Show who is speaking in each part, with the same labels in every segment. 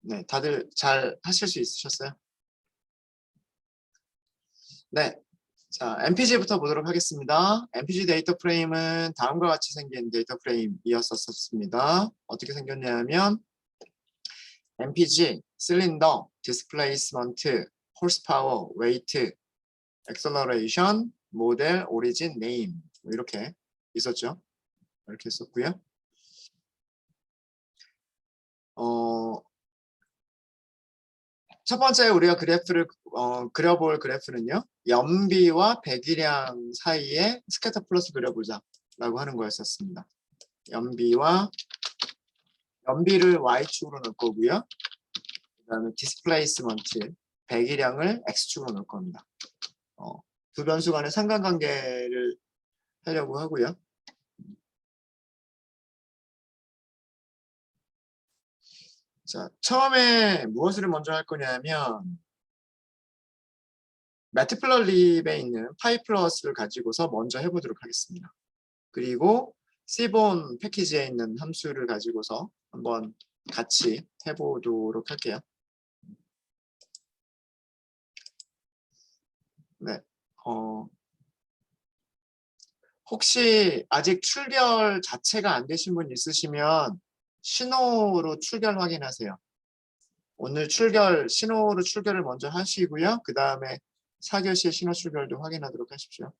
Speaker 1: 네, 다들 잘 하실 수 있으셨어요? 네. 자, MPG부터 보도록 하겠습니다. MPG 데이터 프레임은 다음과 같이 생긴 데이터 프레임이었었습니다. 어떻게 생겼냐면 MPG, 실린더, 디스플레이스먼트, 홀스파워, 웨이트, 액셀러레이션, 모델, 오리진, 네임 이렇게 있었죠. 이렇게 있었고요. 첫 번째 우리가 그래프를 그려볼 그래프는요. 연비와 배기량 사이에 스캐터 플러스 그려보자 라고 하는 거였었습니다. 연비를 Y축으로 넣을 거고요. 그 다음에 디스플레이스먼트, 배기량을 X축으로 넣을 겁니다. 두 변수 간의 상관관계를 하려고 하고요. 자, 처음에 무엇을 먼저 할 거냐면 매트플러립에 있는 파이플러스를 가지고서 먼저 해보도록 하겠습니다. 그리고 C본 패키지에 있는 함수를 가지고서 한번 같이 해보도록 할게요. 네. 혹시 아직 출결 자체가 안 되신 분 있으시면 신호로 출결 확인하세요. 오늘 신호로 출결을 먼저 하시고요. 그 다음에 4교시 신호 출결도 확인하도록 하십시오.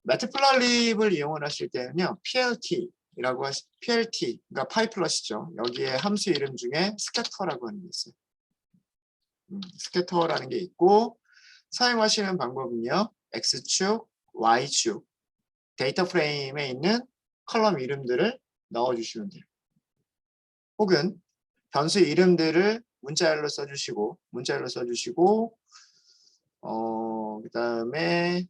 Speaker 1: 매트플러립을 이용을 하실 때는요. PLT, 그러니까 파이플러시죠. 여기에 함수 이름 중에 스캐터라고 하는 게 있어요. 스캐터라는 게 있고 사용하시는 방법은요. X축, Y축, 데이터 프레임에 있는 컬럼 이름들을 넣어주시면 돼요. 혹은 변수 이름들을 문자열로 써주시고 그 다음에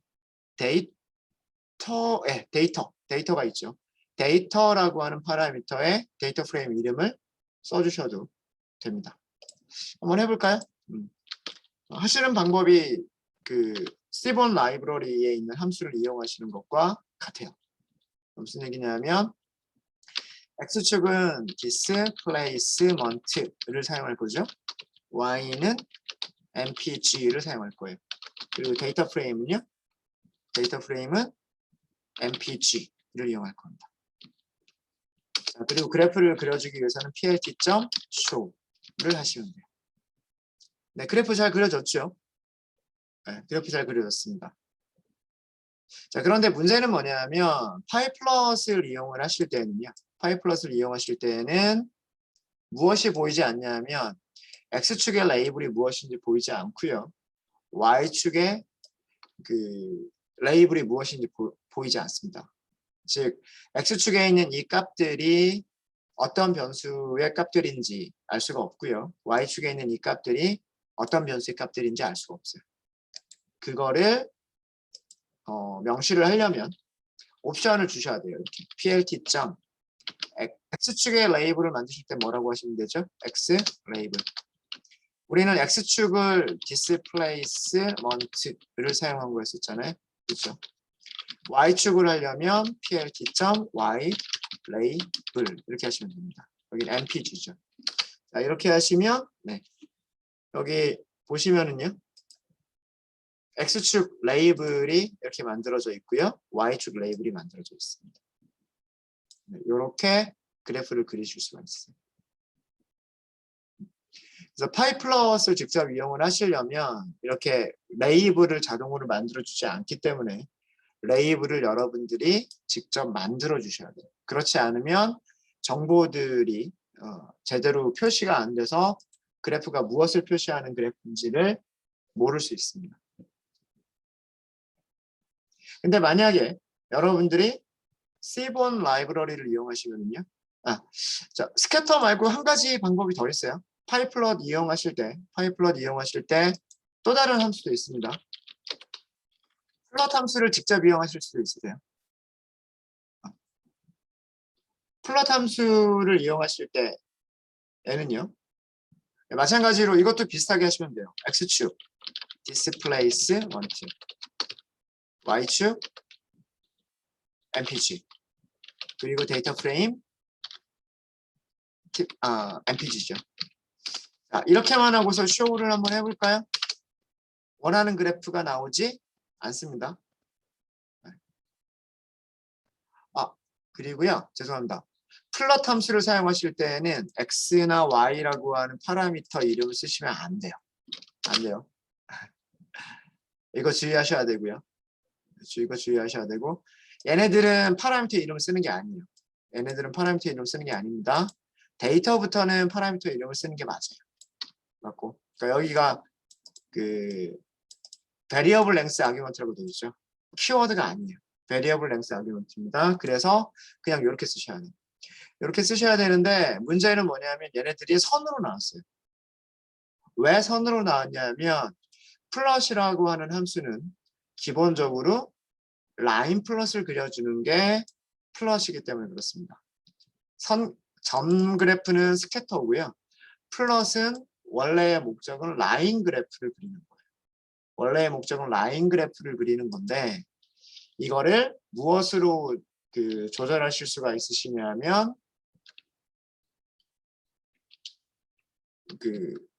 Speaker 1: 데이터가 있죠. 데이터라고 하는 파라미터에 데이터 프레임 이름을 써주셔도 됩니다. 한번 해볼까요? 하시는 방법이 그 C본 라이브러리에 있는 함수를 이용하시는 것과 같아요. 무슨 얘기냐면 X축은 displacement를 사용할 거죠. Y는 MPG를 사용할 거예요. 그리고 데이터 프레임은 MPG를 이용할 겁니다. 자, 그리고 그래프를 그려주기 위해서는 plt.show를 하시면 돼요. 네, 그래프 잘 그려졌죠? 네, 그래프 잘 그려졌습니다. 자, 그런데 문제는 뭐냐면 파이플러스를 이용하실 때는 무엇이 보이지 않냐면 X축의 레이블이 무엇인지 보이지 않고요. Y축의 그 레이블이 무엇인지 보이지 않습니다. 즉 X축에 있는 이 값들이 어떤 변수의 값들인지 알 수가 없고요. Y축에 있는 이 값들이 어떤 변수의 값들인지 알 수가 없어요. 그거를 명시를 하려면 옵션을 주셔야 돼요. 이렇게 plt. X축의 레이블을 만드실 때 뭐라고 하시면 되죠? X 레이블. 우리는 X축을 displacement를 사용한 거였었잖아요. 그렇죠? Y축을 하려면 plt.y 레이블 이렇게 하시면 됩니다. 여기 MPG죠. 자, 이렇게 하시면 네. 여기 보시면은요. X축 레이블이 이렇게 만들어져 있고요. Y축 레이블이 만들어져 있습니다. 네, 이렇게 그래프를 그리실 수가 있어요. 그래서 파이플러스를 직접 이용을 하시려면 이렇게 레이블을 자동으로 만들어주지 않기 때문에 레이블을 여러분들이 직접 만들어 주셔야 돼요. 그렇지 않으면 정보들이 제대로 표시가 안 돼서 그래프가 무엇을 표시하는 그래프인지를 모를 수 있습니다. 근데 만약에 여러분들이 C본 라이브러리를 이용하시면요. 자, 스캐터 말고 한 가지 방법이 더 있어요. 파이플럿 이용하실 때 또 다른 함수도 있습니다. 플롯 함수를 직접 이용하실 수도 있으세요. 플롯 함수를 이용하실 때에는요. 마찬가지로 이것도 비슷하게 하시면 돼요. X축, displacement, Y축, MPG, 그리고 데이터 프레임, MPG죠. 자, 이렇게만 하고서 쇼를 한번 해볼까요? 원하는 그래프가 나오지 않습니다. 그리고요, 죄송합니다. 플롯 함수를 사용하실 때는 x나 y라고 하는 파라미터 이름을 쓰시면 안 돼요. 안 돼요. 이거 주의하셔야 되고요. 이거 주의하셔야 되고, 얘네들은 파라미터 이름을 쓰는 게 아니에요. 얘네들은 파라미터 이름을 쓰는 게 아닙니다. 데이터부터는 파라미터 이름을 쓰는 게 맞아요. 맞고. 그러니까 여기가 그 variable length argument라고 되어 있죠. 키워드가 아니에요. variable length argument입니다. 그래서 그냥 이렇게 쓰셔야 돼요. 이렇게 쓰셔야 되는데 문제는 뭐냐면 얘네들이 선으로 나왔어요. 왜 선으로 나왔냐면 플롯이라고 하는 함수는 기본적으로 라인 플롯을 그려주는 게 플롯이기 때문에 그렇습니다. 점 그래프는 스캐터고요. 플롯은 원래의 목적은 라인 그래프를 그리는 거예요. 원래의 목적은 라인 그래프를 그리는 건데 이거를 무엇으로 조절하실 수가 있으시냐면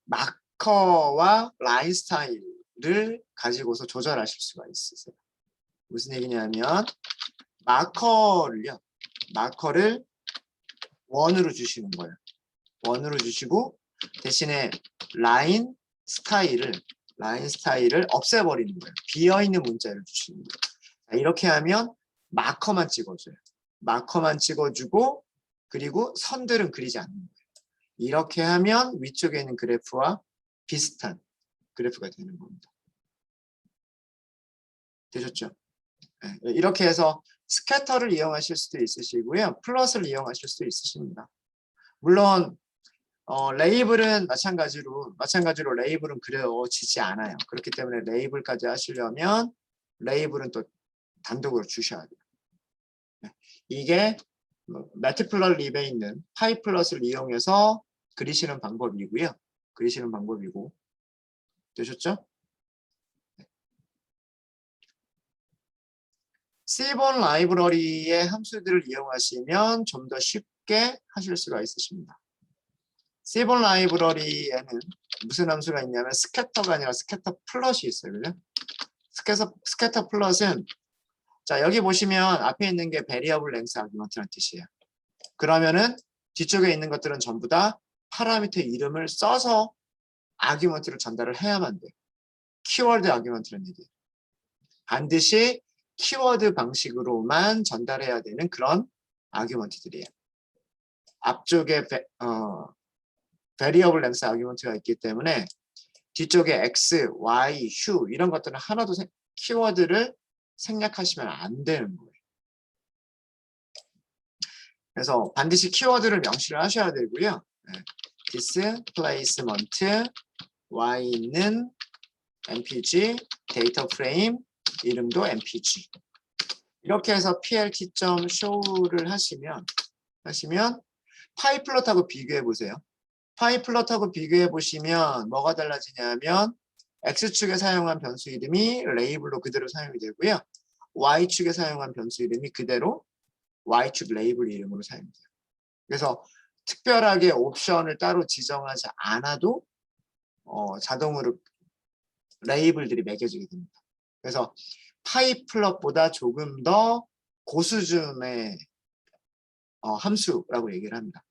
Speaker 1: 마커와 라인 스타일을 가지고서 조절하실 수가 있으세요. 무슨 얘기냐면 마커를 원으로 주시는 거예요. 원으로 주시고 대신에 라인 스타일을 없애버리는 거예요. 비어있는 문자를 주시는 거예요. 자, 이렇게 하면 마커만 찍어줘요. 마커만 찍어주고 그리고 선들은 그리지 않는 거예요. 이렇게 하면 위쪽에 있는 그래프와 비슷한 그래프가 되는 겁니다. 되셨죠? 네, 이렇게 해서 스캐터를 이용하실 수도 있으시고요. 플롯을 이용하실 수도 있으십니다. 물론 레이블은 마찬가지로 레이블은 그려지지 않아요. 그렇기 때문에 레이블까지 하시려면 레이블은 또 단독으로 주셔야 돼요. 네, 이게 매트플롯립에 있는 파이플롯을 이용해서 그리시는 방법이고요. 되셨죠? C본 라이브러리의 함수들을 이용하시면 좀 더 쉽게 하실 수가 있으십니다. C본 라이브러리에는 무슨 함수가 있냐면 스캐터가 아니라 스캐터 플롯이 있어요. 그죠? 스캐터 플롯은 자 여기 보시면 앞에 있는 게 variable length argument라는 뜻이에요. 그러면은 뒤쪽에 있는 것들은 전부 다 파라미터 이름을 써서 아규먼트를 전달을 해야만 돼요. 키워드 아규먼트라는 얘기예요. 반드시 키워드 방식으로만 전달해야 되는 그런 아규먼트들이에요. 앞쪽에 variable length 아규먼트가 있기 때문에 뒤쪽에 x, y, hu 이런 것들은 하나도 키워드를 생략하시면 안 되는 거예요. 그래서 반드시 키워드를 명시를 하셔야 되고요. displacement y는 mpg, 데이터 프레임 이름도 mpg. 이렇게 해서 plt.show를 하시면 파이플롯하고 비교해 보세요. 파이플롯하고 비교해 보시면 뭐가 달라지냐면 x축에 사용한 변수 이름이 레이블로 그대로 사용이 되고요. y축에 사용한 변수 이름이 그대로 y축 레이블 이름으로 사용돼요. 그래서 특별하게 옵션을 따로 지정하지 않아도 자동으로 레이블들이 매겨지게 됩니다. 그래서 파이플롯보다 조금 더 고수준의 함수라고 얘기를 합니다.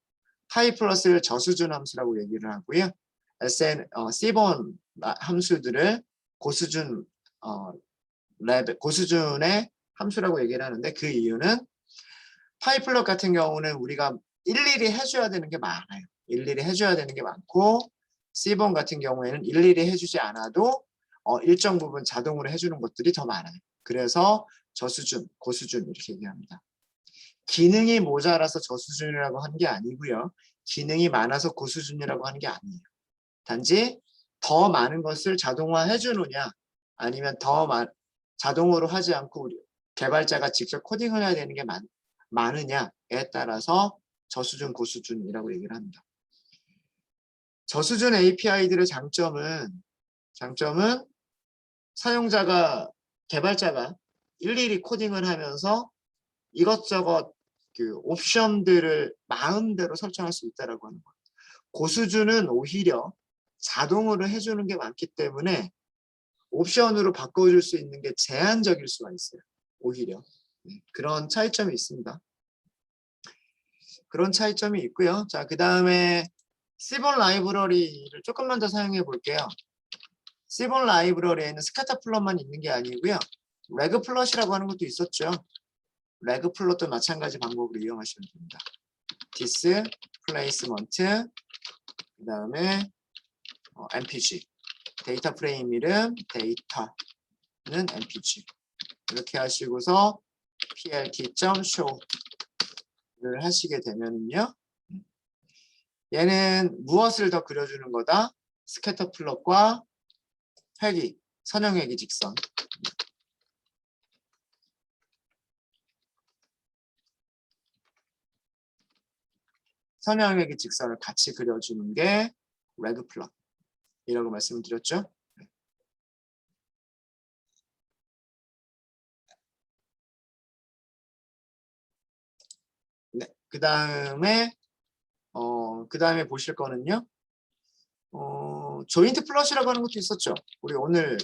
Speaker 1: 파이플롯을 저수준 함수라고 얘기를 하고요. C본 함수들을 고수준의 함수라고 얘기를 하는데 그 이유는 파이플롯 같은 경우는 우리가 일일이 해줘야 되는 게 많아요. 일일이 해줘야 되는 게 많고 C본 같은 경우에는 일일이 해주지 않아도 일정 부분 자동으로 해주는 것들이 더 많아요. 그래서 저수준, 고수준 이렇게 얘기합니다. 기능이 모자라서 저수준이라고 하는 게 아니고요. 기능이 많아서 고수준이라고 하는 게 아니에요. 단지 더 많은 것을 자동화해 주느냐 아니면 자동으로 하지 않고 우리 개발자가 직접 코딩을 해야 되는 게 많으냐에 따라서 저수준, 고수준이라고 얘기를 합니다. 저수준 API들의 장점은 개발자가 일일이 코딩을 하면서 이것저것 그 옵션들을 마음대로 설정할 수 있다라고 하는 거예요. 고수준은 오히려 자동으로 해주는 게 많기 때문에 옵션으로 바꿔줄 수 있는 게 제한적일 수가 있어요. 오히려. 그런 차이점이 있습니다. 그런 차이점이 있고요. 자, 그 다음에 C본 라이브러리를 조금만 더 사용해 볼게요. C본 라이브러리에는 스카터 플롯만 있는 게 아니고요. 레그 플롯이라고 하는 것도 있었죠. 레그 플롯도 마찬가지 방법으로 이용하시면 됩니다. 디스플레이스먼트, 그 다음에 mpg, 데이터 프레임 이름, 데이터는 mpg 이렇게 하시고서 plt.show를 하시게 되면요. 얘는 무엇을 더 그려주는 거다? 스캐터 플롯과 회기, 선형회기 직선. 선형회기 직선을 같이 그려주는 게 레그 플롯이라고 말씀을 드렸죠. 네, 그 다음에 보실 거는요. 조인트 플롯이라고 하는 것도 있었죠. 우리 오늘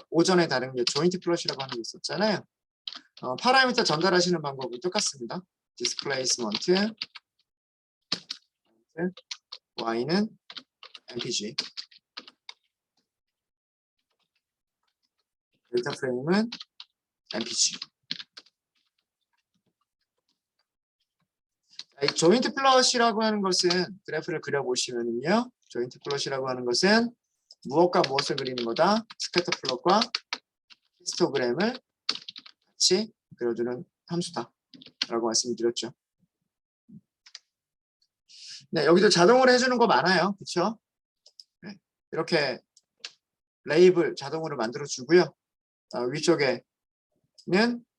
Speaker 1: 오전에 다룬 게 조인트 플롯이라고 하는 게 있었잖아요. 파라미터 전달하시는 방법은 똑같습니다. 디스플레이스먼트 y는 mpg, 데이터 프레임은 mpg. 이 조인트 플롯이라고 하는 것은 그래프를 그려보시면요. 조인트 플롯이라고 하는 것은 무엇과 무엇을 그리는 거다? 스캐터 플롯과 히스토그램을 같이 그려주는 함수다 라고 말씀드렸죠. 네, 여기도 자동으로 해주는 거 많아요. 그렇죠? 네, 이렇게 레이블 자동으로 만들어 주고요. 위쪽에는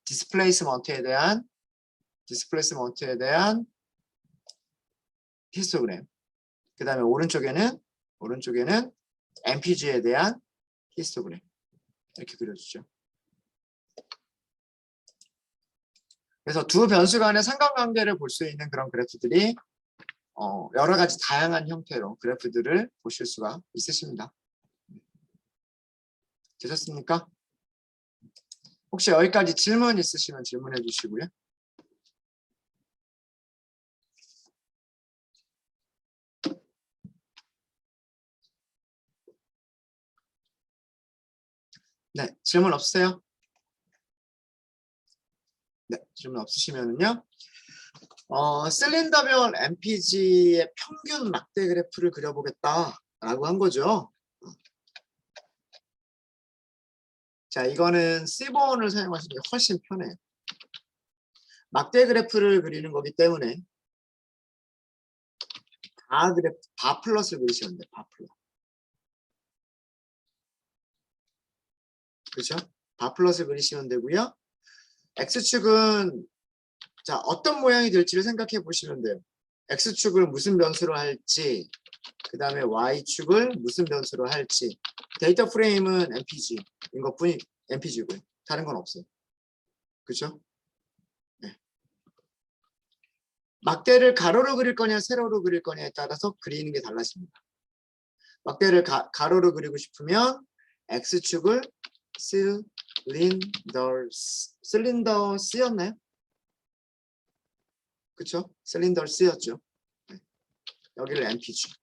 Speaker 1: 디스플레이스먼트에 대한 히스토그램, 그 다음에 오른쪽에는 mpg에 대한 히스토그램 이렇게 그려주죠. 그래서 두 변수 간의 상관관계를 볼 수 있는 그런 그래프들이 여러 가지 다양한 형태로 그래프들을 보실 수가 있으십니다. 되셨습니까? 혹시 여기까지 질문 있으시면 질문해 주시고요. 네, 질문 없으세요? 네, 질문 없으시면은요. 실린더별 MPG의 평균 막대 그래프를 그려보겠다라고 한 거죠. 자, 이거는 C본을 사용하시는 게 훨씬 편해요. 막대 그래프를 그리는 거기 때문에 바 플롯을 그리시면 돼요. 바 플롯. 그렇죠? 바 플롯을 그리시면 되고요. X축은 자, 어떤 모양이 될지를 생각해 보시면 돼요. X축을 무슨 변수로 할지, 그 다음에 Y축을 무슨 변수로 할지. 데이터 프레임은 MPG인 것뿐이 MPG고요. 다른 건 없어요. 그렇죠? 네. 막대를 가로로 그릴 거냐 세로로 그릴 거냐에 따라서 그리는 게 달라집니다. 막대를 가로로 그리고 싶으면 X축을 실린더 C였나요? 그쵸? 실린더 C였죠. 네. 여기를 MPG.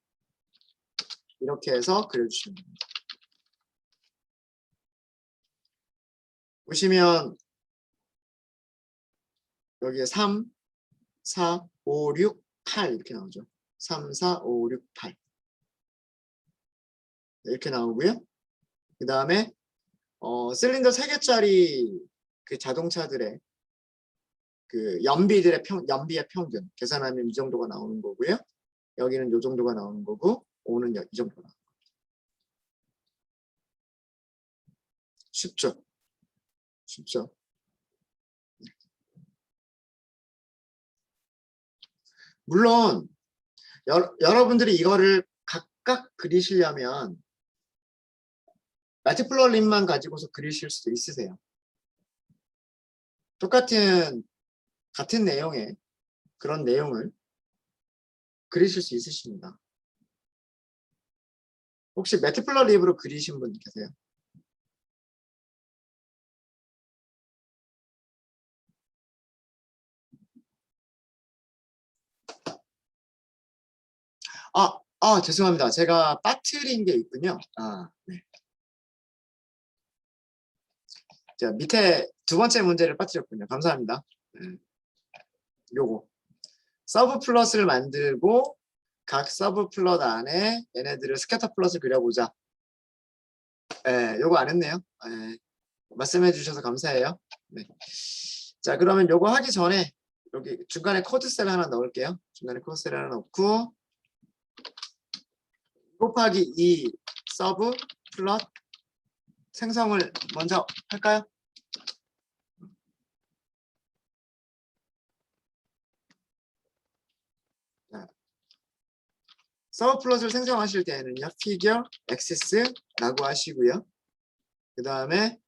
Speaker 1: 이렇게 해서 그려주시면 됩니다. 보시면 여기에 3, 4, 5, 6, 8 이렇게 나오죠. 3, 4, 5, 6, 8 이렇게 나오고요. 그 다음에 실린더 3개짜리 그 자동차들의 그 연비의 평균 계산하면 이 정도가 나오는 거고요. 여기는 이 정도가 나오는 거고 5는 이 정도가 나오는 거고. 쉽죠? 쉽죠? 물론 여러분들이 이거를 각각 그리시려면 매트플로린만 가지고서 그리실 수도 있으세요. 같은 내용의 그런 내용을 그리실 수 있으십니다. 혹시 매트플러립으로 그리신 분 계세요? 죄송합니다. 제가 빠뜨린 게 있군요. 네. 자, 밑에 두 번째 문제를 빠뜨렸군요. 감사합니다. 네. 요거. 서브 플롯을 만들고 각 서브 플롯 안에 얘네들을 스캐터 플롯을 그려보자. 요거 안 했네요. 말씀해 주셔서 감사해요. 네. 자, 그러면 요거 하기 전에 여기 중간에 코드셀 하나 넣을게요. 중간에 코드셀 하나 넣고 곱하기 2 서브 플롯 생성을 먼저 할까요? 자, 서브 플롯을 생성하실 때는요. figure axis라고 하시고요. 그 다음에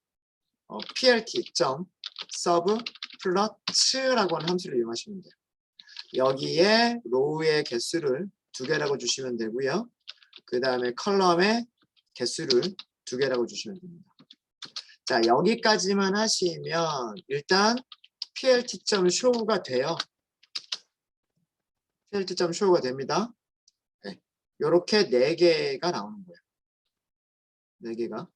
Speaker 1: plt.sub 플롯라고 하는 함수를 이용하시면 돼요. 여기에 로우의 개수를 2개라고 주시면 되고요. 그 다음에 컬럼의 개수를 2개라고 주시면 됩니다. 자, 여기까지만 하시면 일단 plt.show가 돼요. plt.show가 됩니다. 네. 이렇게 4개가 나오는 거예요. 4개가.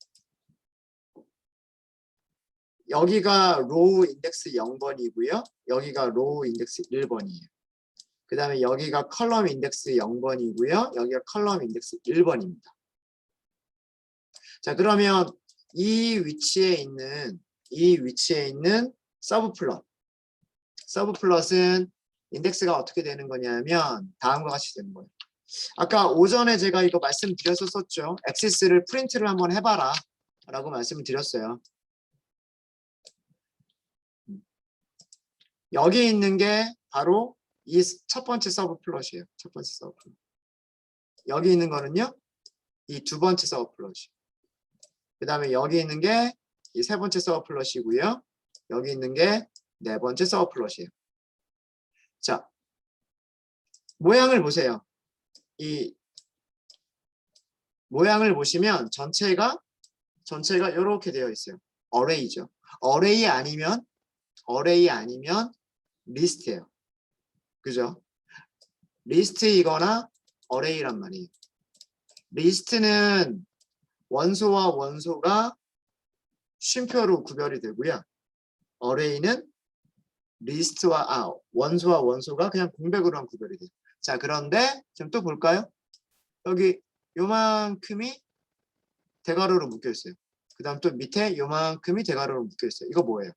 Speaker 1: 여기가 로우 인덱스 0번이고요. 여기가 로우 인덱스 1번이에요. 그 다음에 여기가 컬럼 인덱스 0번이고요. 여기가 컬럼 인덱스 1번입니다. 자, 그러면 이 위치에 있는 서브 플롯은 인덱스가 어떻게 되는 거냐면 다음과 같이 되는 거예요. 아까 오전에 제가 이거 말씀드렸었죠. 액시스를 프린트를 한번 해봐라 라고 말씀을 드렸어요. 여기 있는 게 바로 이 첫 번째 서브 플롯이에요. 첫 번째 서브 플롯. 여기 있는 거는요. 이 두 번째 서브 플롯이. 그 다음에 여기 있는 게 이 세 번째 서브 플롯이고요. 여기 있는 게 네 번째 서브 플롯이에요. 자, 모양을 보세요. 이 모양을 보시면 전체가 이렇게 되어 있어요. 어레이죠. 어레이 아니면 리스트예요. 그죠? 리스트이거나 어레이란 말이에요. 리스트는 원소와 원소가 쉼표로 구별이 되고요. 어레이는 원소와 원소가 그냥 공백으로만 구별이 돼요. 자, 그런데 좀 또 볼까요? 여기 요만큼이 대괄호로 묶여 있어요. 그 다음 또 밑에 요만큼이 대괄호로 묶여 있어요. 이거 뭐예요?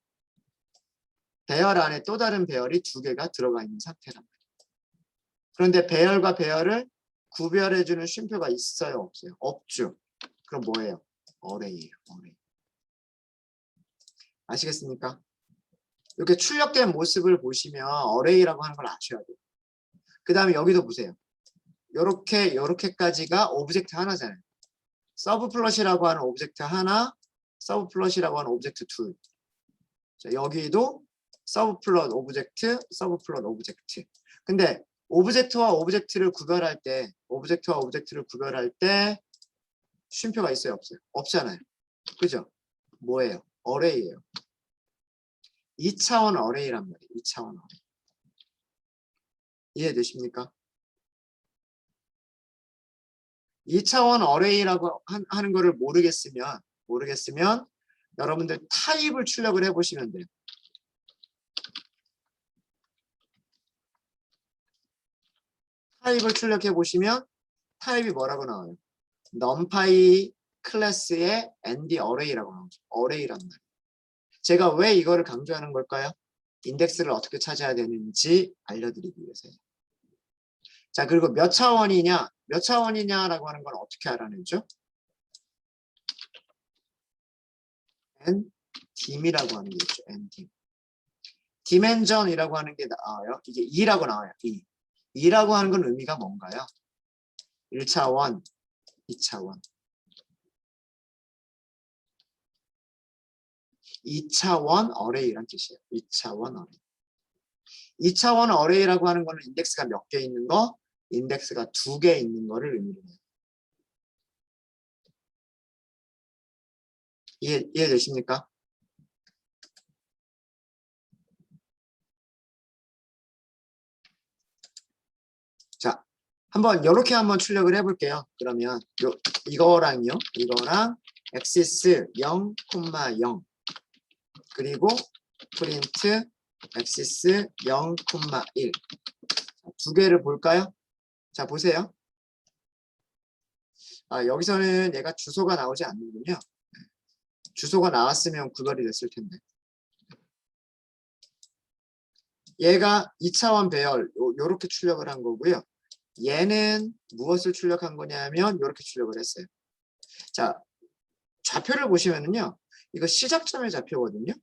Speaker 1: 배열 안에 또 다른 배열이 2개가 들어가 있는 상태란 말이에요. 그런데 배열과 배열을 구별해주는 쉼표가 있어요? 없어요? 없죠. 그럼 뭐예요? 어레이예요. 어레이. 아시겠습니까? 이렇게 출력된 모습을 보시면 어레이라고 하는 걸 아셔야 돼요. 그 다음에 여기도 보세요. 요렇게까지가 오브젝트 하나잖아요. 서브 플롯이라고 하는 오브젝트 하나, 서브 플롯이라고 하는 오브젝트 둘. 자, 여기도 서브 플롯 오브젝트, 서브 플롯 오브젝트. 근데 오브젝트와 오브젝트를 구별할 때 쉼표가 있어요, 없어요? 없잖아요. 그죠? 뭐예요? 어레이예요. 2차원 어레이란 말이에요. 2차원 어레이. 이해되십니까? 2차원 어레이라고 하는 거를 모르겠으면 여러분들 타입을 출력을 해보시면 돼요. 타입을 출력해 보시면 타입이 뭐라고 나와요? numpy 클래스의 ND 어레이라고 나오죠. 어레이란 말이에요. 제가 왜 이거를 강조하는 걸까요? 인덱스를 어떻게 찾아야 되는지 알려드리기 위해서요. 자, 그리고 몇 차원이냐라고 하는 건 어떻게 알아내죠? ndim이라고 하는 게 있죠. ndim. 디멘전이라고 하는 게 나와요. 이게 2라고 나와요. 2. 2라고 하는 건 의미가 뭔가요? 1차원, 2차원. 2차원 어레이란 뜻이에요. 2차원 어레이. 2차원 어레이라고 하는 거는 인덱스가 몇 개 있는 거, 인덱스가 2개 있는 거를 의미를 해요. 이해되십니까? 자, 이렇게 한번 출력을 해볼게요. 그러면 이거랑요, 이거랑 엑시스 0, 0 그리고 프린트 엑시스 0, 1 두 개를 볼까요? 자, 보세요. 여기서는 얘가 주소가 나오지 않는군요. 주소가 나왔으면 구별이 됐을 텐데. 얘가 2차원 배열 요렇게 출력을 한 거고요. 얘는 무엇을 출력한 거냐면 이렇게 출력을 했어요. 자, 좌표를 보시면은요. 이거 시작점의 좌표거든요.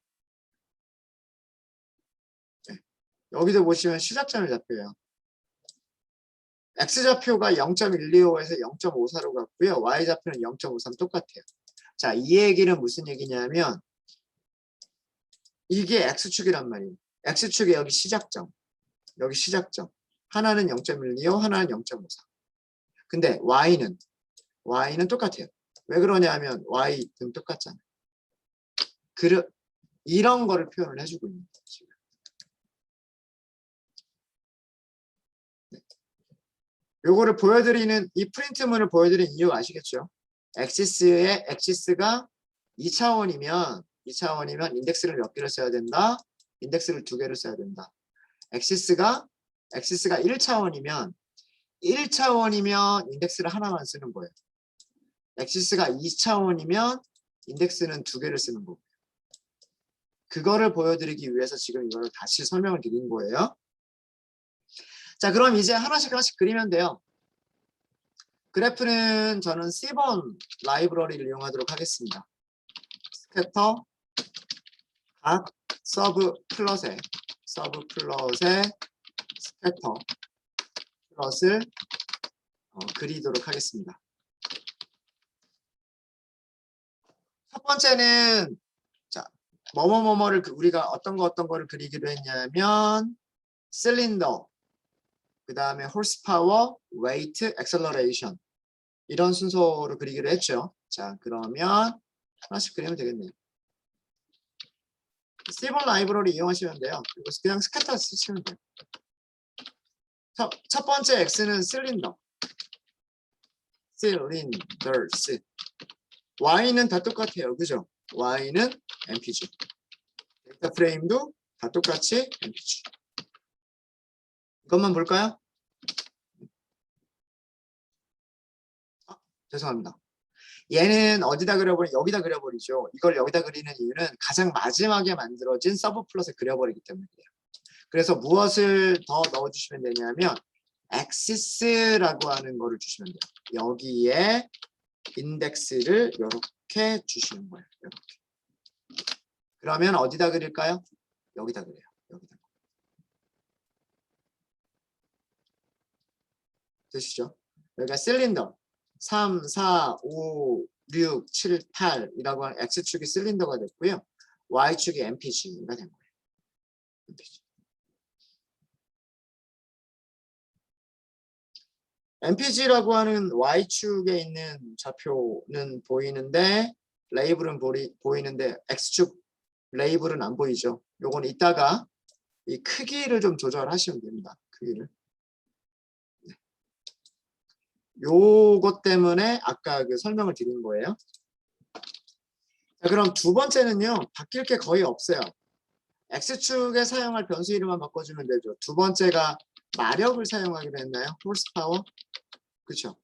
Speaker 1: 네. 여기도 보시면 시작점의 좌표예요. X좌표가 0.125에서 0.54로 갔고요. Y좌표는 0.53 똑같아요. 자, 이 얘기는 무슨 얘기냐면 이게 X축이란 말이에요. X축이 여기 시작점. 여기 시작점. 하나는 0.125, 하나는 0.54. 근데 Y는 똑같아요. 왜 그러냐면 Y는 똑같잖아요. 이런 거를 표현을 해주고 있는 거예요. 지금. 네. 요거를 보여드리는 이 프린트문을 보여드리는 이유 아시겠죠? 엑시스가 2차원이면 인덱스를 몇 개를 써야 된다? 인덱스를 2개를 써야 된다. 엑시스가 1차원이면 인덱스를 하나만 쓰는 거예요. 엑시스가 2차원이면 인덱스는 2개를 쓰는 거고요. 그거를 보여드리기 위해서 지금 이거를 다시 설명을 드린 거예요. 자, 그럼 이제 하나씩 그리면 돼요. 그래프는 저는 C번 라이브러리를 이용하도록 하겠습니다. 스캐터 각 서브 플롯에 스캐터 플롯을 그리도록 하겠습니다. 첫 번째는 자, 뭐뭐뭐뭐를 우리가 어떤 거를 그리기로 했냐면 실린더, 그 다음에 홀스파워, 웨이트, 액셀러레이션 이런 순서로 그리기로 했죠. 자, 그러면 하나씩 그리면 되겠네요. C번 라이브러리 이용하시면 돼요. 그리고 그냥 스캐터 쓰시면 돼요. 첫 번째 X는 실린더스. Y는 다 똑같아요. 그죠? Y는 MPG. 데이터 프레임도 다 똑같이 MPG. 이것만 볼까요? 죄송합니다. 얘는 어디다 여기다 그려버리죠. 이걸 여기다 그리는 이유는 가장 마지막에 만들어진 서브 플롯에 그려버리기 때문이에요. 그래서 무엇을 더 넣어주시면 되냐면 엑시스라고 하는 거를 주시면 돼요. 여기에 인덱스를 이렇게 주시는 거예요. 이렇게. 그러면 어디다 그릴까요? 여기다 그려요. 여기다. 되시죠? 여기가 실린더 3, 4, 5, 6, 7, 8이라고 하는 X축이 실린더가 됐고요. Y축이 MPG가 된 거예요. MPG. MPG라고 하는 Y축에 있는 좌표는 보이는데 레이블은 보이는데 X축 레이블은 안 보이죠. 요건 이따가 이 크기를 좀 조절하시면 됩니다. 크기를. 네. 요것 때문에 아까 그 설명을 드린 거예요. 자, 그럼 두 번째는요. 바뀔 게 거의 없어요. X축에 사용할 변수 이름만 바꿔주면 되죠. 두 번째가 마력을 사용하기로 했나요? 홀스파워? 그렇죠.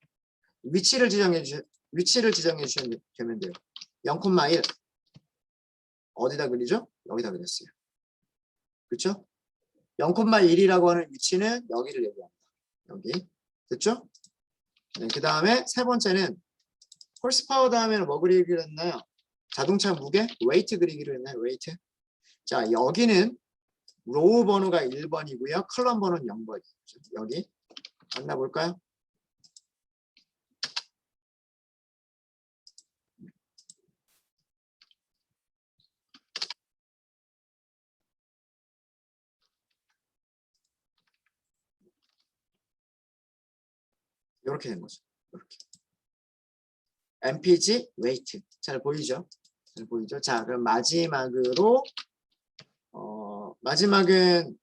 Speaker 1: 위치를 지정해 주시면 되면 돼요. 0,1 어디다 그리죠? 여기다 그렸어요. 그렇죠? 0,1이라고 하는 위치는 여기를 얘기합니다. 여기. 됐죠? 네, 그 다음에 세 번째는 홀스파워 다음에는 뭐 그리기로 했나요? 자동차 무게? 웨이트 그리기로 했나요? 웨이트. 자, 여기는 로우 번호가 1번이고요. 컬럼 번호는 0번이죠. 여기 만나볼까요? 이렇게 된 거죠. 이렇게. mpg weight. 잘 보이죠? 잘 보이죠? 자, 그럼 마지막으로 마지막은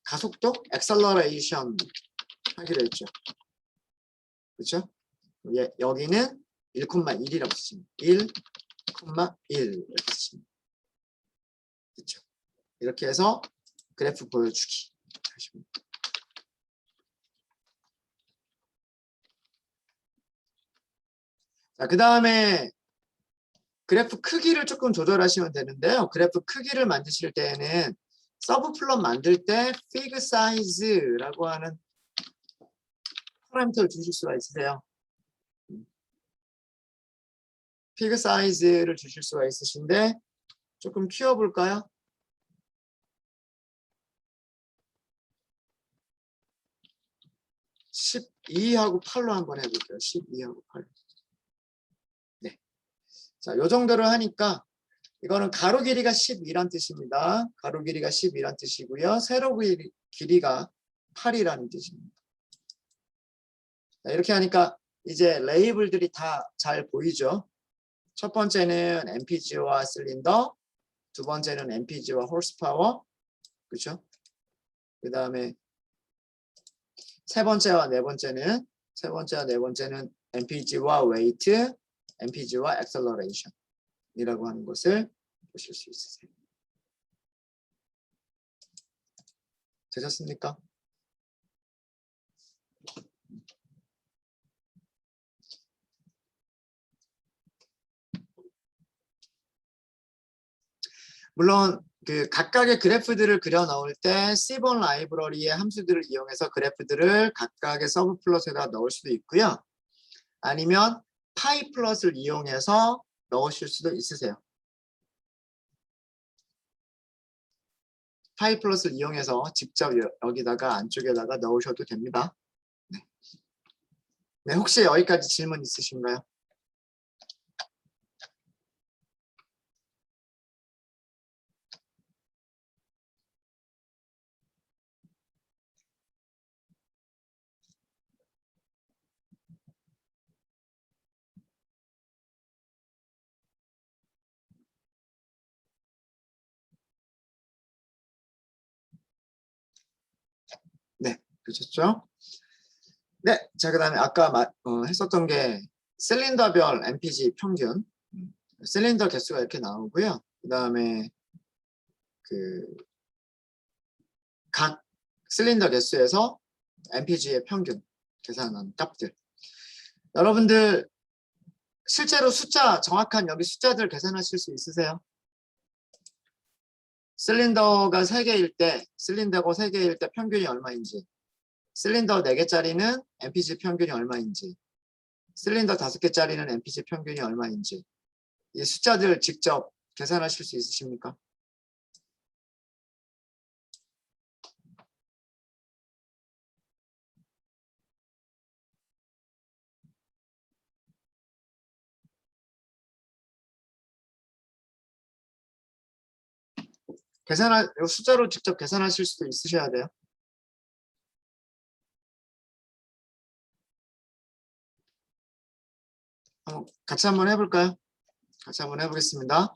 Speaker 1: 가속도 acceleration 하기로 했죠. 그렇죠? 여기는 1,1이라고 쓰시면 1,1 이렇게 쓰시면 그렇죠? 이렇게 해서 그래프 보여주기 하시면. 자, 그 다음에 그래프 크기를 조금 조절하시면 되는데요. 그래프 크기를 만드실 때에는 서브 플롯 만들 때 fig size라고 하는 파라미터를 주실 수가 있으세요. fig size를 주실 수가 있으신데 조금 키워볼까요? 12하고 8로 한번 해볼게요. 12하고 8. 네. 자, 요 정도로 하니까 이거는 가로 길이가 12란 뜻입니다. 가로 길이가 12란 뜻이고요. 세로 길이가 8이라는 뜻입니다. 자, 이렇게 하니까 이제 레이블들이 다 잘 보이죠? 첫 번째는 mpg와 실린더, 두 번째는 mpg와 홀스파워, 그렇죠? 그 다음에 세 번째와 네 번째는 mpg와 웨이트, mpg와 액셀러레이션이라고 하는 것을 보실 수 있으세요. 되셨습니까? 물론 그 각각의 그래프들을 그려 넣을 때 C본 라이브러리의 함수들을 이용해서 그래프들을 각각의 서브 플롯에다 넣을 수도 있고요. 아니면 파이 플롯을 이용해서 넣으실 수도 있으세요. 파이 플롯을 이용해서 직접 여기다가 안쪽에다가 넣으셔도 됩니다. 네. 네, 혹시 여기까지 질문 있으신가요? 네, 그러셨죠? 네, 자, 그 다음에 아까 했었던 게 실린더별 MPG 평균, 실린더 개수가 이렇게 나오고요. 그 다음에 각 실린더 개수에서 MPG의 평균 계산한 값들. 여러분들 실제로 숫자 정확한 여기 숫자들 계산하실 수 있으세요? 실린더가 3개일 때 평균이 얼마인지, 실린더 4개짜리는 MPG 평균이 얼마인지, 실린더 5개짜리는 MPG 평균이 얼마인지 이 숫자들 직접 계산하실 수 있으십니까? 숫자로 직접 계산하실 수도 있으셔야 돼요. 같이 한번 해볼까요? 같이 한번 해보겠습니다.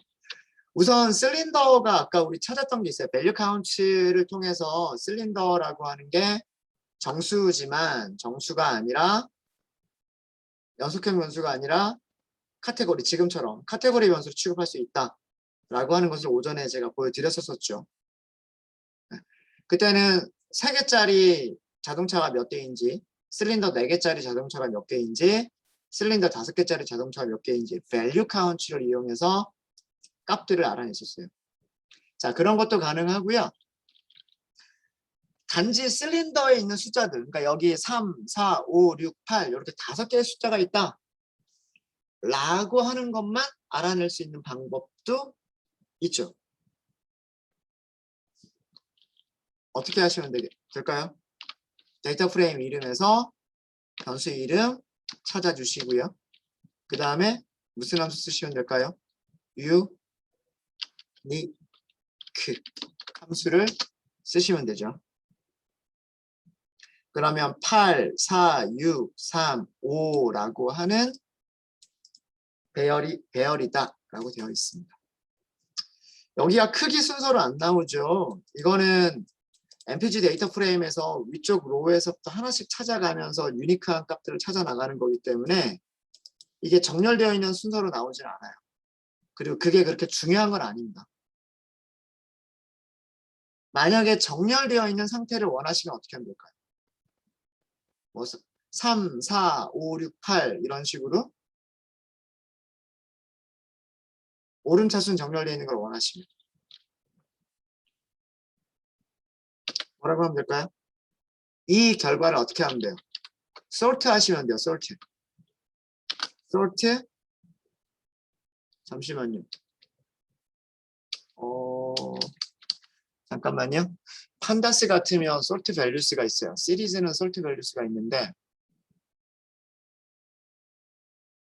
Speaker 1: 우선 실린더가 아까 우리 찾았던 게 있어요. 밸류 카운트를 통해서 실린더라고 하는 게 정수지만 정수가 아니라 연속형 변수가 아니라 카테고리, 지금처럼 카테고리 변수로 취급할 수 있다라고 하는 것을 오전에 제가 보여드렸었죠. 그때는 3개짜리 자동차가 몇 대인지, 실린더 4개짜리 자동차가 몇 개인지, 실린더 5개짜리 자동차가 몇 개인지 밸류 카운트를 이용해서 값들을 알아냈었어요. 자, 그런 것도 가능하고요. 단지 실린더에 있는 숫자들, 그러니까 여기 3, 4, 5, 6, 8 이렇게 5개의 숫자가 있다 라고 하는 것만 알아낼 수 있는 방법도 있죠. 어떻게 하시면 될까요? 데이터 프레임 이름에서 변수 이름 찾아주시고요. 그 다음에 무슨 함수 쓰시면 될까요? unique 함수를 쓰시면 되죠. 그러면 8, 4, 6, 3, 5라고 하는 배열이다 라고 되어 있습니다. 여기가 크기 순서로 안 나오죠. 이거는 MPG 데이터 프레임에서 위쪽 로우에서부터 하나씩 찾아가면서 유니크한 값들을 찾아 나가는 거기 때문에 이게 정렬되어 있는 순서로 나오진 않아요. 그리고 그게 그렇게 중요한 건 아닙니다. 만약에 정렬되어 있는 상태를 원하시면 어떻게 하면 될까요? 뭐 3, 4, 5, 6, 8 이런 식으로 오름차순 정렬되어 있는 걸 원하시면 뭐라고 하면 될까요? 이 결과를 어떻게 하면 돼요? sort 하시면 돼요. sort. 잠시만요. 잠깐만요. 판다스 같으면 sort values가 있어요. 시리즈는 sort values가 있는데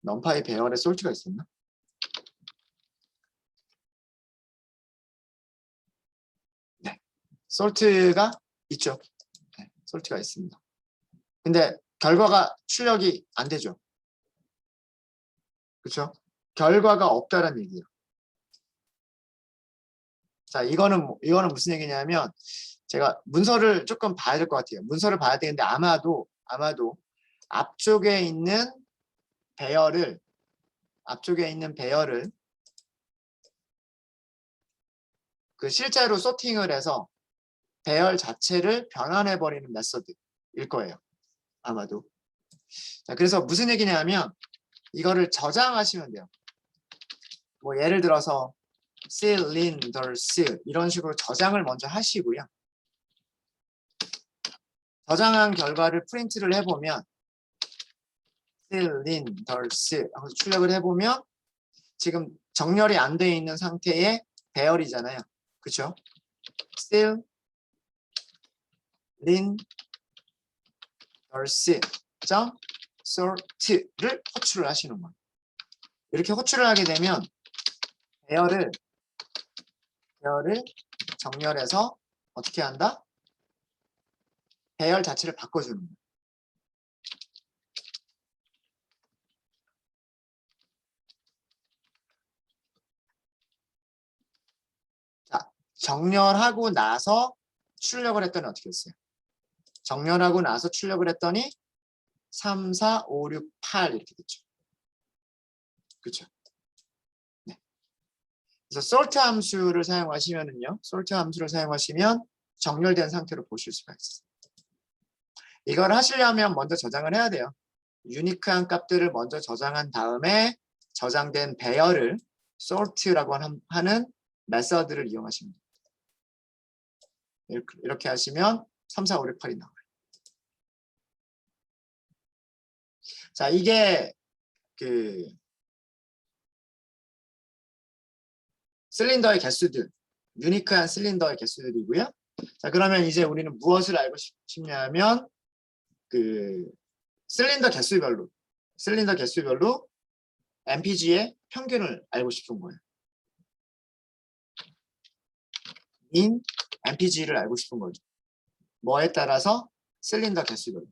Speaker 1: 넘파이 배열에 sort가 있었나? 네. sort가 있죠. 네, sort가 있습니다. 근데 결과가 출력이 안 되죠. 그렇죠? 결과가 없다는 얘기예요. 자, 이거는 무슨 얘기냐면 제가 문서를 조금 봐야 될 것 같아요. 문서를 봐야 되는데 아마도 앞쪽에 있는 배열을 그 실제로 소팅을 해서 배열 자체를 변환해 버리는 메서드일 거예요. 아마도. 자, 그래서 무슨 얘기냐면 이거를 저장하시면 돼요. 뭐 예를 들어서 cylinders 이런 식으로 저장을 먼저 하시고요. 저장한 결과를 프린트를 해보면 cylinders 하고 출력을 해보면 지금 정렬이 안 돼 있는 상태의 배열이잖아요. 그렇죠? cylinders.sort를 호출을 하시는 거예요. 이렇게 호출을 하게 되면 배열을 정렬해서 어떻게 한다? 배열 자체를 바꿔주는 거예요. 자, 정렬하고 나서 출력을 했더니 어떻게 됐어요? 정렬하고 나서 출력을 했더니 3, 4, 5, 6, 8 이렇게 됐죠. 그렇죠? 네. 그래서 sort 함수를 사용하시면은요. sort 함수를 사용하시면 정렬된 상태로 보실 수가 있어요. 이걸 하시려면 먼저 저장을 해야 돼요. 유니크한 값들을 먼저 저장한 다음에 저장된 배열을 sort라고 하는 메서드를 이용하시면 돼요. 이렇게 하시면 3, 4, 5, 6, 8이 나와요. 자, 이게 그 실린더의 개수들, 유니크한 실린더의 개수들이고요. 자, 그러면 이제 우리는 무엇을 알고 싶냐면 그 실린더 개수별로 MPG의 평균을 알고 싶은 거예요. 인 MPG를 알고 싶은 거죠. 뭐에 따라서 실린더 개수별로.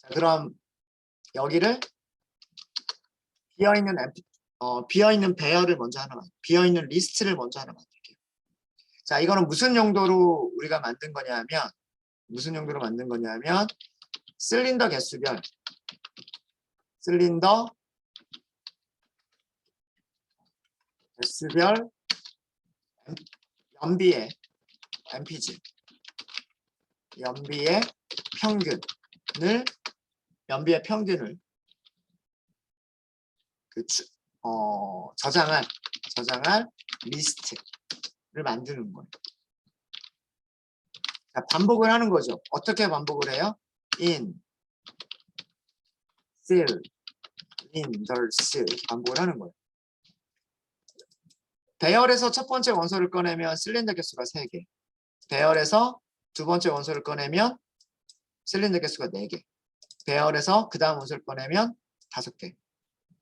Speaker 1: 자, 그럼 여기를 비어있는 배열을 먼저 비어있는 리스트를 먼저 하나 만들게요. 자, 이거는 무슨 용도로 우리가 만든 거냐면 실린더 개수별 연비의 MPG 연비의 평균을 저장할 리스트를 만드는 거예요. 자, 반복을 하는 거죠. 어떻게 반복을 해요? in cylinders 이렇게 반복을 하는 거예요. 배열에서 첫 번째 원소를 꺼내면 실린더 개수가 3개. 배열에서 두 번째 원소를 꺼내면 실린더 개수가 4개. 배열에서 그 다음 원소를 꺼내면 5개.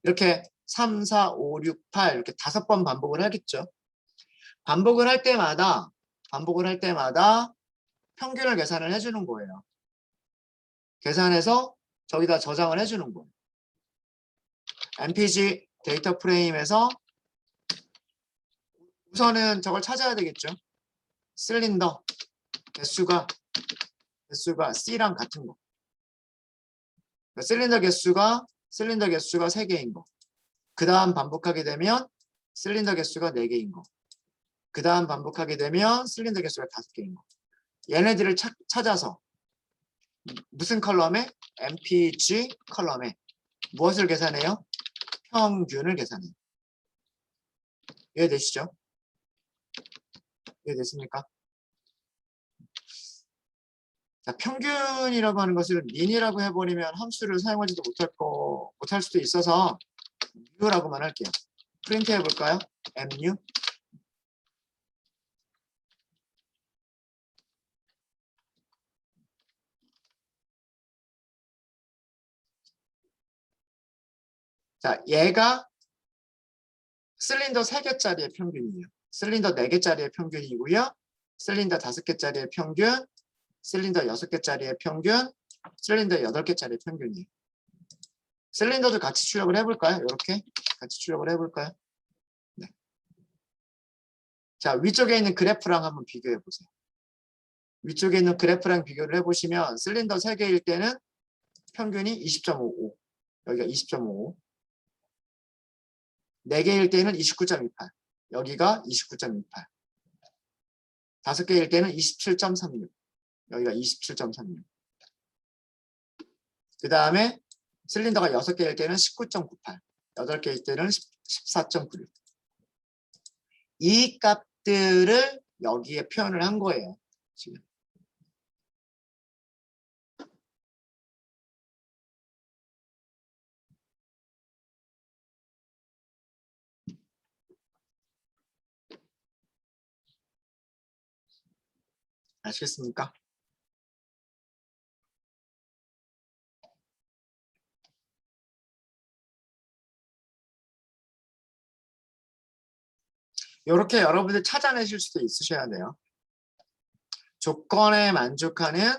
Speaker 1: 이렇게 3, 4, 5, 6, 8 이렇게 5번 반복을 하겠죠. 반복을 할 때마다 평균을 계산을 해주는 거예요. 계산해서 저기다 저장을 해주는 거예요. MPG 데이터 프레임에서 우선은 저걸 찾아야 되겠죠. 실린더 개수가 C랑 같은 거. 그러니까 실린더 개수가 3개인 거. 그 다음 반복하게 되면 실린더 개수가 4개인 거. 그 다음 반복하게 되면 실린더 개수가 5개인 거. 얘네들을 찾아서 무슨 컬럼에? MPG 컬럼에 무엇을 계산해요? 평균을 계산해요. 이해되시죠? 이해됐습니까? 자, 평균이라고 하는 것을 민이라고 해버리면 함수를 사용하지도 못할 수도 있어서 U라고만 할게요. 프린트 해볼까요? MU. 자, 얘가 실린더 3개짜리의 평균이에요. 실린더 4개짜리의 평균이고요. 실린더 5개짜리의 평균, 실린더 6개짜리의 평균, 실린더 8개짜리의 평균이에요. 실린더도 같이 출력을 해볼까요? 이렇게 같이 출력을 해볼까요? 네. 자, 위쪽에 있는 그래프랑 한번 비교해 보세요. 위쪽에 있는 그래프랑 비교를 해보시면 실린더 3개일 때는 평균이 20.55. 여기가 20.55. 4개일 때는 29.28. 여기가 29.28. 5개일 때는 27.36. 여기가 27.36. 그 다음에 실린더가 6개일 때는 19.98. 8개일 때는 14.96. 이 값들을 여기에 표현을 한 거예요. 지금. 아시겠습니까? 이렇게 여러분들 찾아내실 수도 있으셔야 돼요. 조건에 만족하는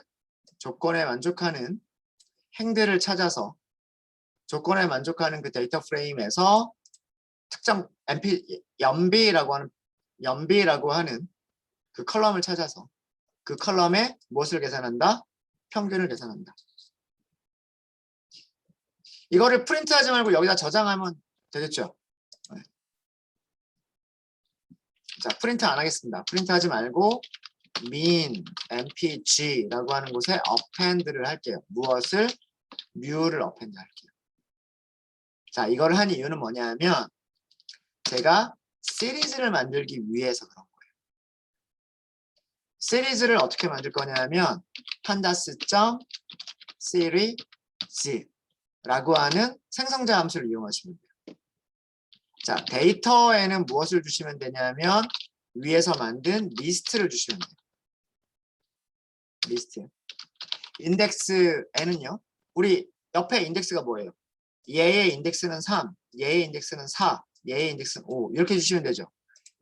Speaker 1: 행들을 찾아서 조건에 만족하는 그 데이터 프레임에서 특정 연비라고 하는 그 컬럼을 찾아서 그 컬럼에 무엇을 계산한다? 평균을 계산한다. 이거를 프린트하지 말고 여기다 저장하면 되겠죠? 네. 자, 프린트 안 하겠습니다. 프린트하지 말고 min mpg라고 하는 곳에 append를 할게요. 무엇을? mu를 append 할게요. 자, 이걸 한 이유는 뭐냐면 제가 시리즈를 만들기 위해서 그런 거예요. 시리즈를 어떻게 만들 거냐면 pandas.series.라고 하는 생성자 함수를 이용하시면 돼요. 자, 데이터에는 무엇을 주시면 되냐면 위에서 만든 리스트를 주시면 돼요. 리스트. 인덱스에는요. 우리 옆에 인덱스가 뭐예요? 얘의 인덱스는 3, 얘의 인덱스는 4, 얘의 인덱스는 5 이렇게 주시면 되죠.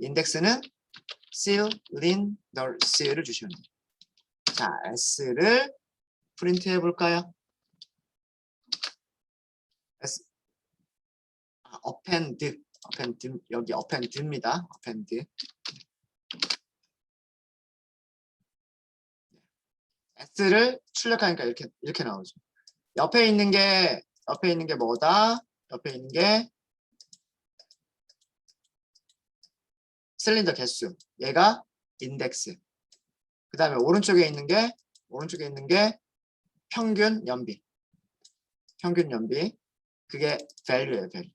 Speaker 1: 인덱스는 cylinder를 주시면 돼요. 자, s를 프린트 해볼까요? s append 여기 append입니다. append s를 출력하니까 이렇게 나오죠. 옆에 있는 게 뭐다? 옆에 있는 게 실린더 개수. 얘가 인덱스. 그 다음에 오른쪽에 있는 게 평균 연비. 그게 value예요, value.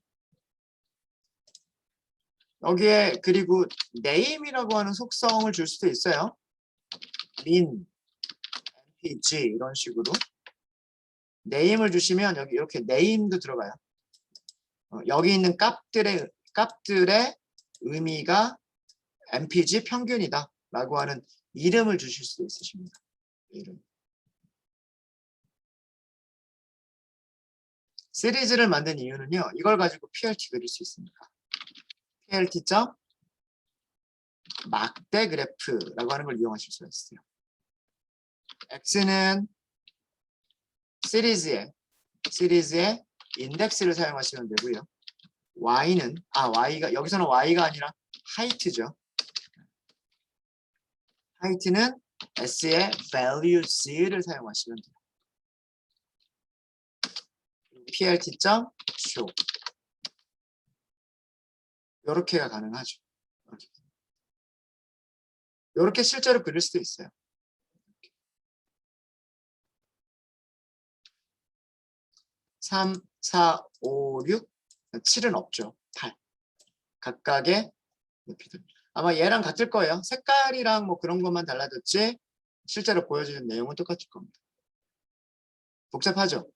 Speaker 1: 여기에 그리고 name이라고 하는 속성을 줄 수도 있어요. min, mpg 이런 식으로. name을 주시면 여기 이렇게 name도 들어가요. 여기 있는 값들의 의미가 mpg 평균이다 라고 하는 이름을 주실 수도 있으십니다. 이름. 시리즈를 만든 이유는요. 이걸 가지고 PLT 그릴 수 있습니다. PLT 막대 그래프라고 하는 걸 이용하실 수가 있어요. X는 시리즈의 인덱스를 사용하시면 되고요. y가 여기서는 y가 아니라 height죠. height는 s의 values를 사용하시면 돼요. plt.show 이렇게가 가능하죠. 이렇게 실제로 그릴 수도 있어요. 3, 4, 5, 6, 7은 없죠. 8. 각각의 높이들. 아마 얘랑 같을 거예요. 색깔이랑 뭐 그런 것만 달라졌지 실제로 보여주는 내용은 똑같을 겁니다. 복잡하죠?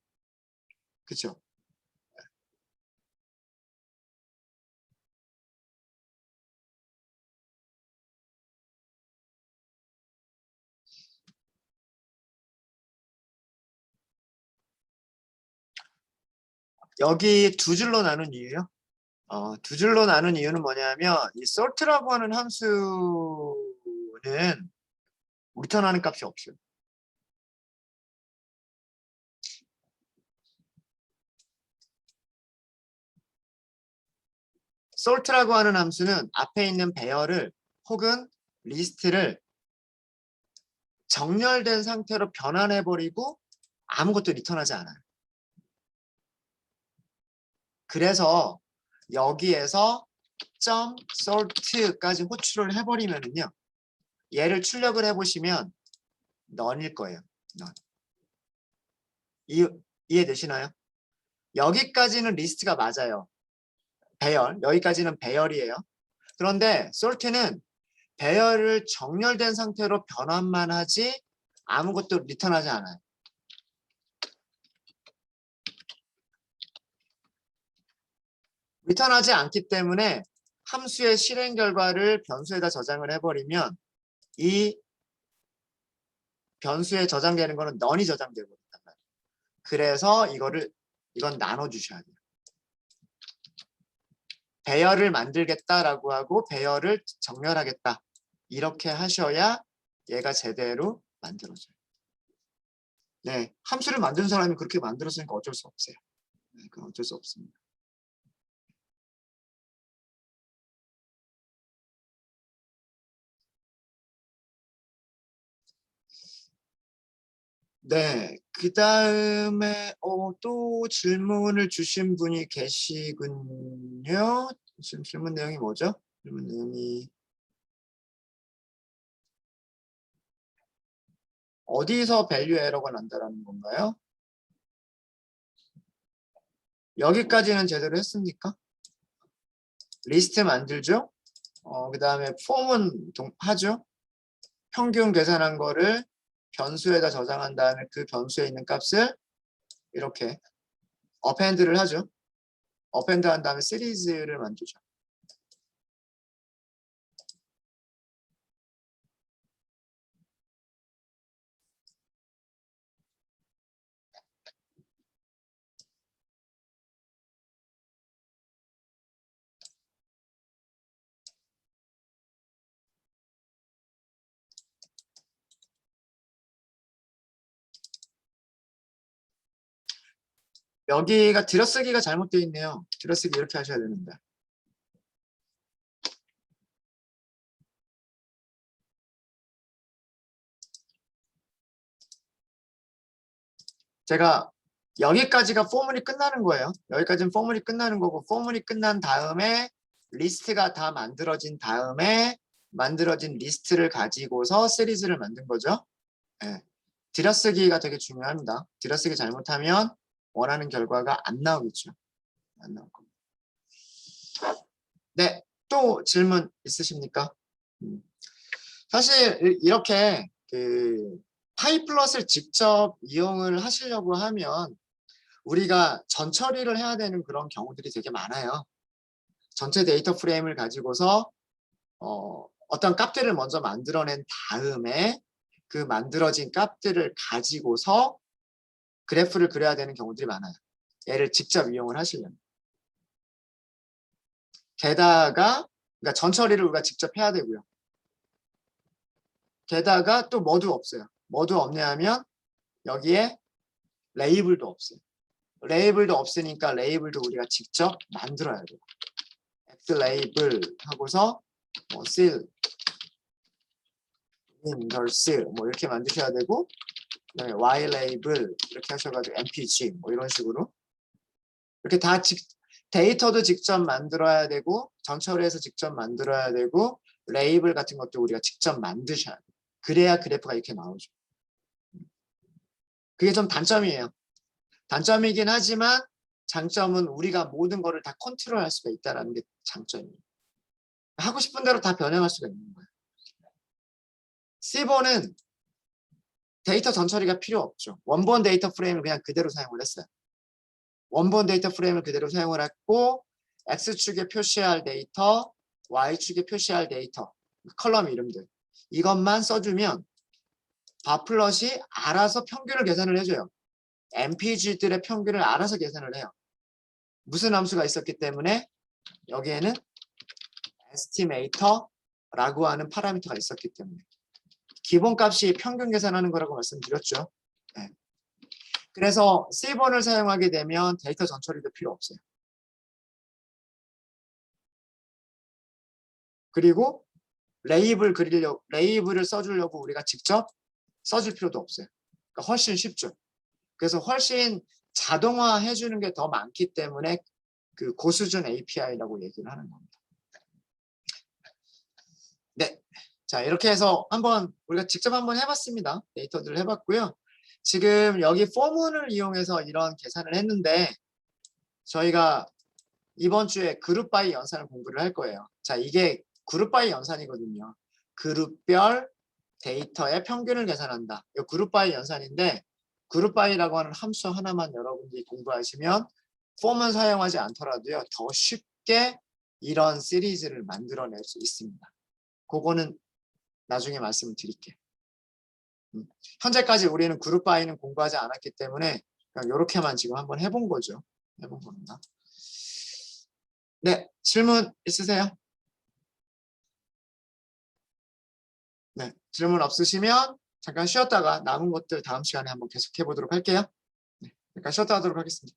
Speaker 1: 그렇죠? 여기 두 줄로 나눈 이유요? 두 줄로 나눈 이유는 뭐냐면 이 sort라고 하는 함수는 리턴하는 값이 없어요. sort라고 하는 함수는 앞에 있는 배열을 혹은 리스트를 정렬된 상태로 변환해버리고 아무것도 리턴하지 않아요. 그래서 여기에서 .sort까지 호출을 해버리면은요. 얘를 출력을 해보시면 none일 거예요. none. 이해되시나요? 여기까지는 리스트가 맞아요. 배열, 여기까지는 배열이에요. 그런데 sort는 배열을 정렬된 상태로 변환만 하지 아무것도 리턴하지 않아요. 리턴하지 않기 때문에 함수의 실행 결과를 변수에다 저장을 해버리면 이 변수에 저장되는 거는 none이 저장되고 있단 말이에요. 그래서 이건 나눠주셔야 돼요. 배열을 만들겠다라고 하고 배열을 정렬하겠다. 이렇게 하셔야 얘가 제대로 만들어져요. 네, 함수를 만든 사람이 그렇게 만들었으니까 어쩔 수 없어요. 네, 그건 어쩔 수 없습니다. 네, 그 다음에 또 질문을 주신 분이 계시군요. 지금 질문 내용이 뭐죠? 질문 내용이 어디서 밸류 에러가 난다라는 건가요? 여기까지는 제대로 했습니까? 리스트 만들죠? 그 다음에 폼은 하죠? 평균 계산한 거를 변수에다 저장한 다음에 그 변수에 있는 값을 이렇게 어펜드를 하죠. 어펜드 한 다음에 시리즈를 만들죠. 여기가 들여쓰기가 잘못되어 있네요. 들여쓰기 이렇게 하셔야 되는데. 제가 여기까지가 포물이 끝나는 거예요. 여기까지는 포물이 끝나는 거고 포물이 끝난 다음에 리스트가 다 만들어진 다음에 만들어진 리스트를 가지고서 시리즈를 만든 거죠. 네. 들여쓰기가 되게 중요합니다. 들여쓰기 잘못하면 원하는 결과가 안 나오겠죠. 안 나올 겁니다. 네, 또 질문 있으십니까? 사실 이렇게 그 파이플럿을 직접 이용을 하시려고 하면 우리가 전처리를 해야 되는 그런 경우들이 되게 많아요. 전체 데이터 프레임을 가지고서 어떤 값들을 먼저 만들어낸 다음에 그 만들어진 값들을 가지고서 그래프를 그려야 되는 경우들이 많아요. 얘를 직접 이용을 하시려면. 게다가 그러니까 전처리를 우리가 직접 해야 되고요. 게다가 또 뭐도 없어요. 뭐도 없냐 하면 여기에 레이블도 없어요. 레이블도 없으니까 레이블도 우리가 직접 만들어야 돼요. X 레이블 하고서 뭐 seal, inverse 뭐 이렇게 만드셔야 되고, 그다음에 Y 레이블 이렇게 하셔가지고 MPG 뭐 이런 식으로 이렇게 다 데이터도 직접 만들어야 되고 전처리해서 직접 만들어야 되고 레이블 같은 것도 우리가 직접 만드셔야 돼요. 그래야 그래프가 이렇게 나오죠. 그게 좀 단점이에요. 단점이긴 하지만 장점은 우리가 모든 거를 다 컨트롤할 수가 있다는 게 장점이에요. 하고 싶은 대로 다 변형할 수가 있는 거예요. C번은 데이터 전처리가 필요 없죠. 원본 데이터 프레임을 그냥 그대로 사용을 했어요. 원본 데이터 프레임을 그대로 사용을 했고 X축에 표시할 데이터, Y축에 표시할 데이터, 컬럼 이름들 이것만 써주면 바플럿이 알아서 평균을 계산을 해줘요. MPG들의 평균을 알아서 계산을 해요. 무슨 함수가 있었기 때문에 여기에는 estimator라고 하는 파라미터가 있었기 때문에 기본값이 평균 계산하는 거라고 말씀드렸죠. 네. 그래서 C번을 사용하게 되면 데이터 전처리도 필요 없어요. 그리고 레이블을 써주려고 우리가 직접 써줄 필요도 없어요. 그러니까 훨씬 쉽죠. 그래서 훨씬 자동화 해주는 게 더 많기 때문에 그 고수준 API라고 얘기를 하는 겁니다. 네. 자, 이렇게 해서 한번 우리가 직접 한번 해봤습니다. 데이터들을 해봤고요. 지금 여기 포문을 이용해서 이런 계산을 했는데 저희가 이번 주에 그룹 바이 연산을 공부를 할 거예요. 자, 이게 그룹 바이 연산이거든요. 그룹별 데이터의 평균을 계산한다. 이 그룹 바이 연산인데 그룹 바이라고 하는 함수 하나만 여러분들이 공부하시면 폼은 사용하지 않더라도요. 더 쉽게 이런 시리즈를 만들어낼 수 있습니다. 그거는 나중에 말씀을 드릴게요. 현재까지 우리는 그룹 바이는 공부하지 않았기 때문에 그냥 이렇게만 지금 한번 해본 거죠. 해본 겁니다. 네, 질문 있으세요? 네, 질문 없으시면 잠깐 쉬었다가 남은 것들 다음 시간에 한번 계속해 보도록 할게요. 네, 잠깐 쉬었다 하도록 하겠습니다.